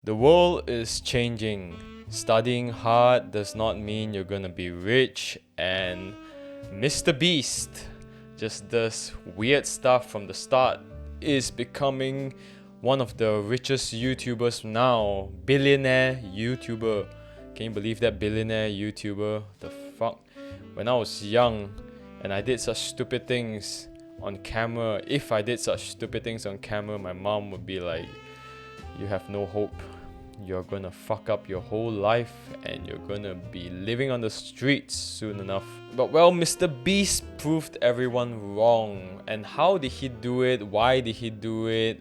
The world is changing. Studying hard does not mean you're gonna be rich, and Mr. Beast just does weird stuff from the start, is becoming one of the richest YouTubers now. Billionaire YouTuber. Can you believe that? Billionaire YouTuber? The fuck? When I was young and I did such stupid things on camera, if I did such stupid things on camera, my mom would be like, you have no hope. You're gonna fuck up your whole life and you're gonna be living on the streets soon enough. But well, Mr. Beast proved everyone wrong. And how did he do it? Why did he do it?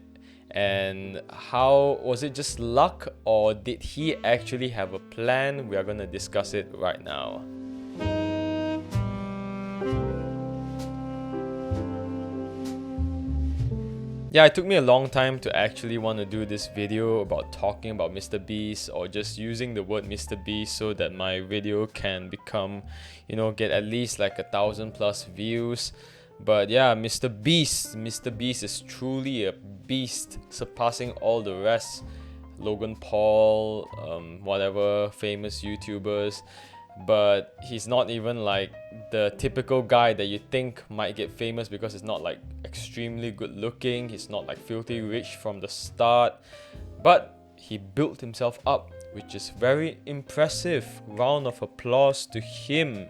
And how was it just luck, or did he actually have a plan? We are gonna discuss it right now. Yeah, it took me a long time to actually want to do this video about talking about Mr. Beast, or just using the word Mr. Beast so that my video can become, get at least like 1,000+ views. But yeah, Mr. Beast is truly a beast, surpassing all the rest. Logan Paul, whatever famous YouTubers. But he's not even like the typical guy that you think might get famous because he's not like extremely good looking. He's not like filthy rich from the start, but he built himself up, which is very impressive. Round of applause to him.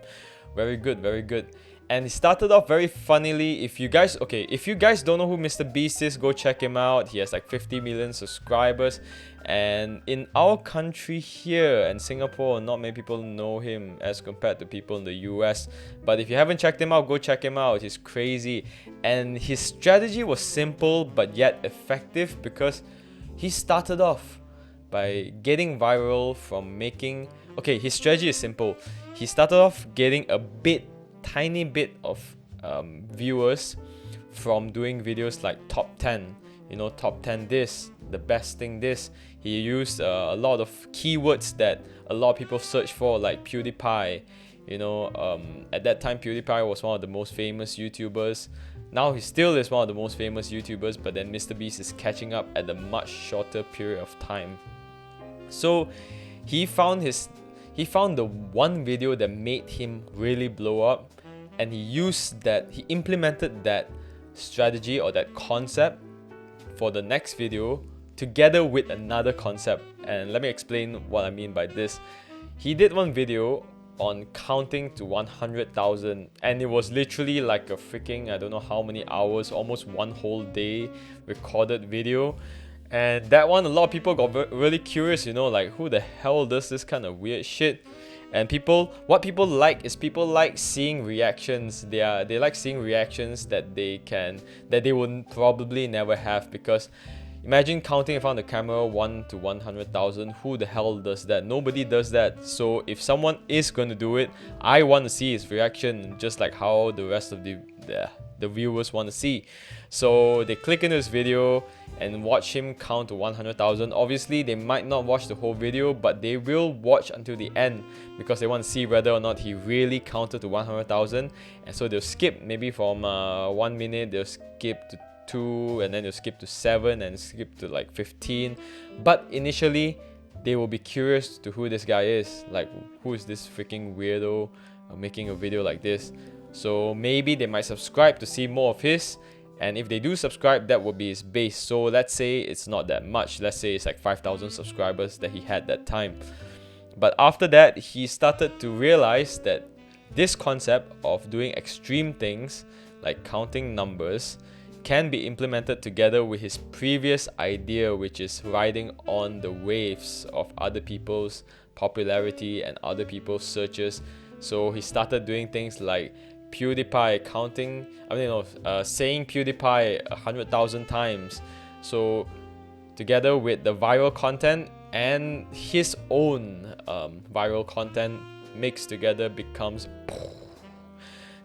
Very good, very good. And he started off very funnily. If you guys don't know who Mr. Beast is, go check him out. He has like 50 million subscribers. And in our country here in Singapore, not many people know him as compared to people in the US. But if you haven't checked him out, go check him out. He's crazy. And his strategy was simple but yet effective, because he started off by getting viral from making... Okay, his strategy is simple. He started off getting a tiny bit of viewers from doing videos like top 10, top 10 this, the best thing this. He used a lot of keywords that a lot of people search for, like PewDiePie. At that time PewDiePie was one of the most famous YouTubers. Now he still is one of the most famous YouTubers, but then Mr. Beast is catching up at a much shorter period of time. So he found the one video that made him really blow up, and he implemented that strategy or that concept for the next video together with another concept. And let me explain what I mean by this. He did one video on counting to 100,000, and it was literally like a freaking, I don't know how many hours, almost one whole day recorded video. And that one, a lot of people got really curious, like, who the hell does this kind of weird shit? And what people like is people like seeing reactions. They like seeing reactions that they would probably never have, because imagine counting in front of the camera 1 to 100,000. Who the hell does that? Nobody does that. So if someone is going to do it, I want to see his reaction, just like how the rest of the viewers want to see. So they click into this video and watch him count to 100,000. Obviously, they might not watch the whole video, but they will watch until the end because they want to see whether or not he really counted to 100,000. And so they'll skip maybe from 1 minute, they'll skip to 2, and then they'll skip to 7, and skip to like 15. But initially, they will be curious to who this guy is. Like, who is this freaking weirdo making a video like this? So maybe they might subscribe to see more of his. And if they do subscribe, that would be his base. So let's say it's not that much. Let's say it's like 5,000 subscribers that he had that time. But after that, he started to realize that this concept of doing extreme things, like counting numbers, can be implemented together with his previous idea, which is riding on the waves of other people's popularity and other people's searches. So he started doing things like PewDiePie saying PewDiePie 100,000 times. So together with the viral content and his own viral content mixed together becomes,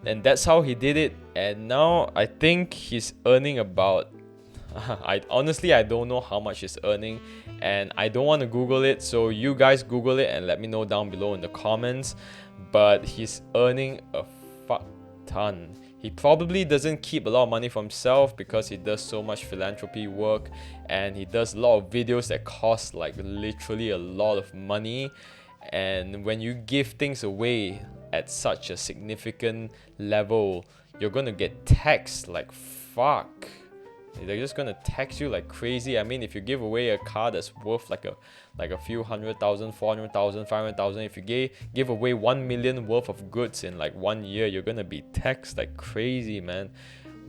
and that's how he did it. And now I think he's earning about I don't know how much he's earning, and I don't want to Google it, so you guys Google it and let me know down below in the comments. But he's earning a fuck ton. He probably doesn't keep a lot of money for himself because he does so much philanthropy work, and he does a lot of videos that cost like literally a lot of money. And when you give things away at such a significant level, you're gonna get taxed like fuck. They're just gonna tax you like crazy. I mean, if you give away a car that's worth like a few 100,000, 400,000, 500,000, if you give away 1 million worth of goods in like 1 year, you're gonna be taxed like crazy, man.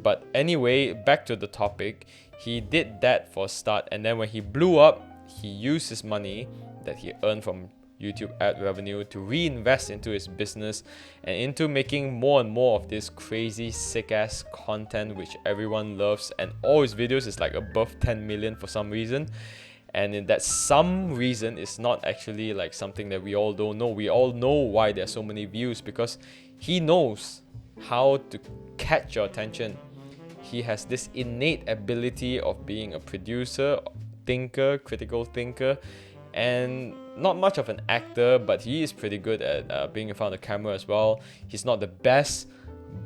But anyway, back to the topic. He did that for a start, and then when he blew up, he used his money that he earned from YouTube ad revenue to reinvest into his business and into making more and more of this crazy sick ass content which everyone loves, and all his videos is like above 10 million for some reason. And that some reason is not actually like something that we all don't know. We all know why there's so many views, because he knows how to catch your attention. He has this innate ability of being a producer, thinker, critical thinker, and not much of an actor, but he is pretty good at being in front of the camera as well. He's not the best,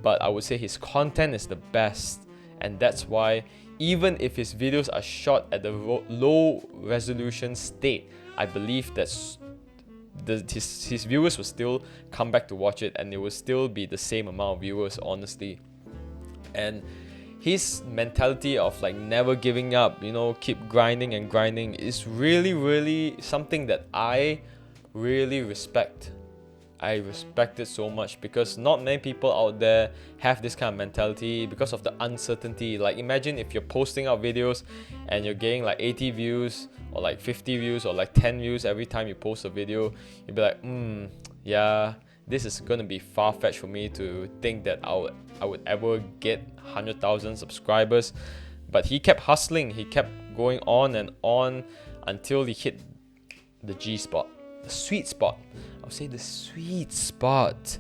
but I would say his content is the best. And that's why even if his videos are shot at the low resolution state, I believe that his viewers will still come back to watch it, and it will still be the same amount of viewers, honestly. And his mentality of like never giving up, keep grinding and grinding, is really, really something that I really respect. I respect it so much, because not many people out there have this kind of mentality because of the uncertainty. Like, imagine if you're posting out videos and you're getting like 80 views or like 50 views or like 10 views every time you post a video. You'd be like, yeah, this is gonna be far-fetched for me to think that I would ever get 100,000 subscribers. But he kept hustling, he kept going on and on until he hit the G spot, the sweet spot. I'll say the sweet spot.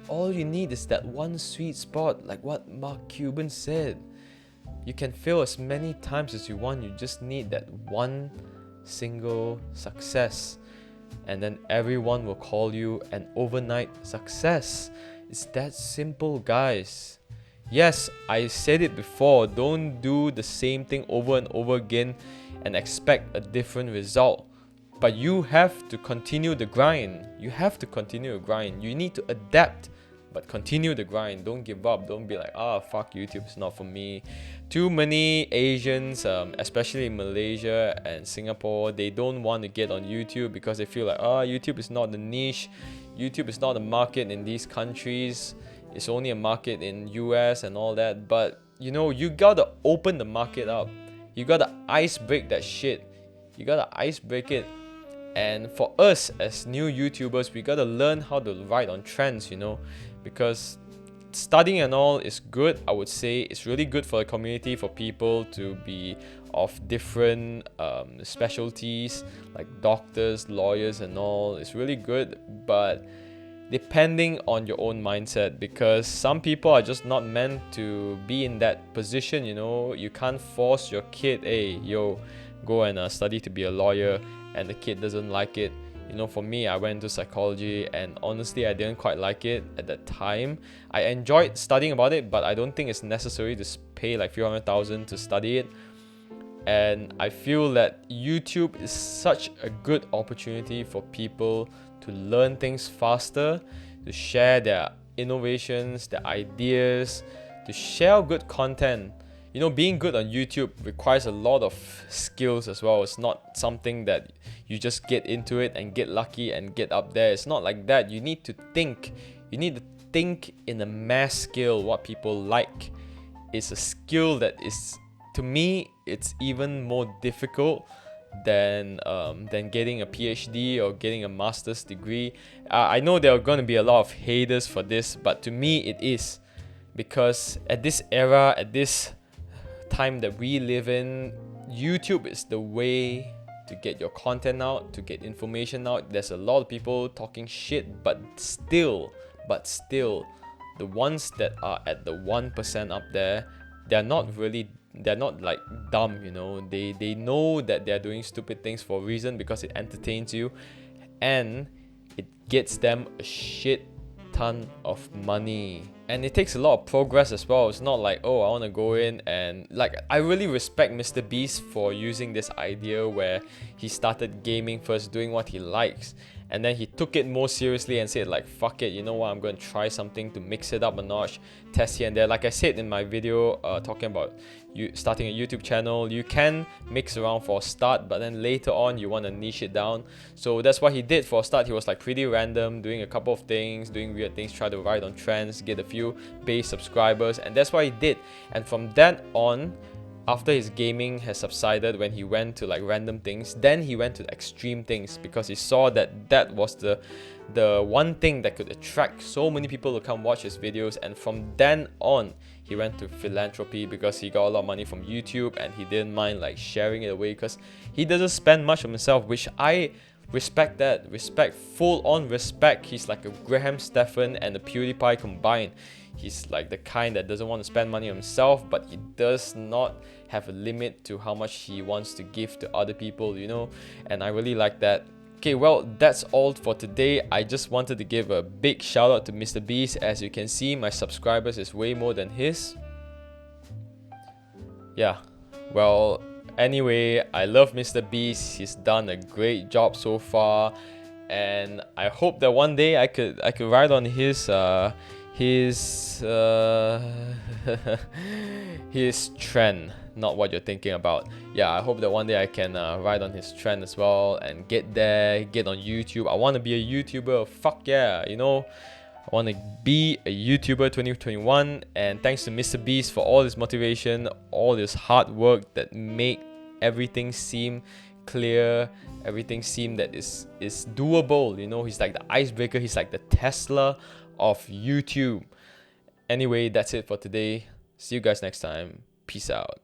All you need is that one sweet spot, like what Mark Cuban said. You can fail as many times as you want, you just need that one single success. And then everyone will call you an overnight success. It's that simple, guys. Yes, I said it before, don't do the same thing over and over again and expect a different result. But you have to continue the grind. You have to continue the grind. You need to adapt, but continue the grind. Don't give up. Don't be like, fuck YouTube, it's not for me. Too many Asians, especially in Malaysia and Singapore, they don't want to get on YouTube because they feel like, YouTube is not the niche. YouTube is not the market in these countries. It's only a market in US and all that. But, you gotta open the market up. You gotta ice break that shit. You gotta ice break it. And for us as new YouTubers, we gotta learn how to ride on trends, because studying and all is good. I would say it's really good for the community, for people to be of different specialties, like doctors, lawyers and all. It's really good, but depending on your own mindset, because some people are just not meant to be in that position. You can't force your kid, hey, go and study to be a lawyer, and the kid doesn't like it. For me, I went into psychology, and honestly, I didn't quite like it at that time. I enjoyed studying about it, but I don't think it's necessary to pay like few 100,000 to study it. And I feel that YouTube is such a good opportunity for people to learn things faster, to share their innovations, their ideas, to share good content. Being good on YouTube requires a lot of skills as well. It's not something that you just get into it and get lucky and get up there. It's not like that. You need to think. You need to think in a mass scale what people like. It's a skill that is, to me, it's even more difficult than getting a PhD or getting a master's degree. I know there are going to be a lot of haters for this, but to me it is. Because at this era, at this time that we live in, YouTube is the way to get your content out, to get information out. There's a lot of people talking shit, but still, the ones that are at the 1% up there, they're not like dumb, They know that they're doing stupid things for a reason, because it entertains you and it gets them a shit ton of money. And it takes a lot of progress as well. It's not like, oh, I want to go in and like, I really respect Mr. Beast for using this idea where he started gaming first, doing what he likes, and then he took it more seriously and said like, fuck it, you know what, I'm going to try something to mix it up a notch, test here and there. Like I said in my video talking about you starting a YouTube channel, you can mix around for a start, but then later on you want to niche it down. So that's what he did for a start. He was like pretty random, doing a couple of things, doing weird things, try to ride on trends, get a few base subscribers, and that's what he did. And from that on, after his gaming has subsided, when he went to like random things, then he went to extreme things, because he saw that that was the one thing that could attract so many people to come watch his videos. And from then on, he went to philanthropy, because he got a lot of money from YouTube and he didn't mind like sharing it away, because he doesn't spend much on himself, which I respect. That respect, full on respect. He's like a Graham Stephan and a PewDiePie combined. He's like the kind that doesn't want to spend money on himself, but he does not have a limit to how much he wants to give to other people, you know, and I really like that. Okay, well, that's all for today. I just wanted to give a big shout out to Mr. Beast. As you can see, my subscribers is way more than his. Yeah, well, anyway, I love Mr. Beast. He's done a great job so far, and I hope that one day I could ride on his his trend, not what you're thinking about. Yeah, I hope that one day I can ride on his trend as well and get there, get on YouTube. I want to be a YouTuber. Fuck yeah, you know, I want to be a YouTuber 2021. And thanks to Mr. Beast for all his motivation, all his hard work that make everything seem clear, everything seem that is doable. You know, he's like the icebreaker, he's like the Tesla of YouTube. Anyway, that's it for today. See you guys next time. Peace out.